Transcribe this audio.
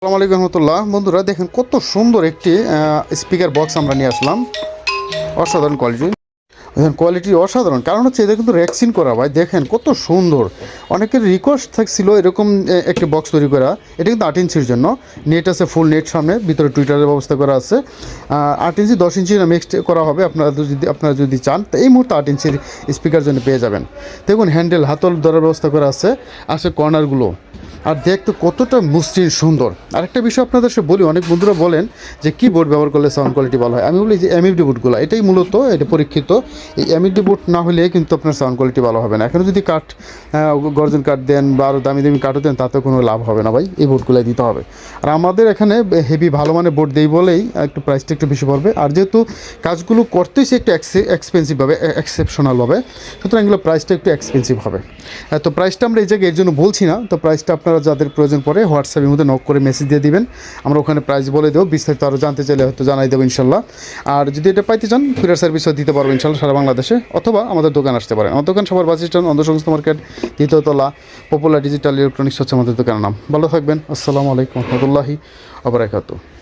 আসসালামু আলাইকুম রহমতুল্লাহ। বন্ধুরা দেখেন কত সুন্দর একটি স্পিকার বক্স আমরা নিয়ে আসলাম। অসাধারণ কোয়ালিটি অসাধারণ। কারণ হচ্ছে এটা কিন্তু রেক্সিন করা ভাই, দেখেন কত সুন্দর। অনেকের রিকোয়েস্ট থাকছিল এরকম একটি বক্স তৈরি করা। এটা কিন্তু 8 ইঞ্চির জন্য নেট আছে, ফুল নেট, সামনে ভিতরে টুইটারের ব্যবস্থা করা আছে। 8 ইঞ্চি 10 ইঞ্চি মিক্সড করা হবে। আপনারা যদি চান তো এই মুহূর্তে 8 ইঞ্চির স্পিকার জন্য পেয়ে যাবেন। দেখুন হ্যান্ডেল হাতল ধরার ব্যবস্থা করা আছে কর্নারগুলো, আর দেখতে কতটা মসৃণ সুন্দর। আরেকটা বিষয় আপনাদের সে বলি, অনেক বন্ধুরা বলেন যে কিবোর্ড ব্যবহার করলে সাউন্ড কোয়ালিটি ভালো হয়। আমি বলি যে এমএফডি বোর্ডগুলো, এটাই মূলত এটা পরীক্ষিত। এই এমএফডি বোর্ড না হলে কিন্তু আপনার সাউন্ড কোয়ালিটি ভালো হবে না। এখনও যদি কাঠ গর্জন কাঠ দেন বা আরও দামি দামি কাঠও দেন, তাতেও কোনো লাভ হবে না ভাই। এই বোর্ডগুলোই দিতে হবে। আর আমাদের এখানে হেভি ভালো মানের বোর্ড দেই বলেই একটু প্রাইসটা একটু বেশি পড়বে। আর যেহেতু কাজগুলো করতেই সে একটু এক্সপেন্সিভ হবে, এক্সেপশনাল হবে, সুতরাং এগুলো প্রাইসটা একটু এক্সপেন্সিভ হবে। তো প্রাইসটা আমরা এই জায়গায় এর জন্য বলছি না। তো প্রাইসটা আপনারা যাদের প্রয়োজন পড়ে হোয়াটসঅ্যাপের মধ্যে নক করে মেসেজ দিয়ে দিবেন, আমরা ওখানে প্রাইস বলে দেবো। বিস্তারিত আরও জানতে চাইলে হয়তো জানাই দেবো ইনশাল্লাহ। আর যদি এটা পাইতে চান কুরিয়ার সার্ভিসও দিতে পারবো ইনশাল্লাহ সারা বাংলাদেশে, অথবা আমাদের দোকান আসতে পারেন। আমার দোকান সবার বাস স্ট্যান্ড, অন্ধসংস্থ মার্কেট, দ্বিতীয়তলা, পপুলার ডিজিটাল ইলেকট্রনিক্স হচ্ছে আমাদের দোকানের নাম। ভালো থাকবেন। আসসালামু আলাইকুম রহমতুল্লাহি ওয়া বারাকাতুহু।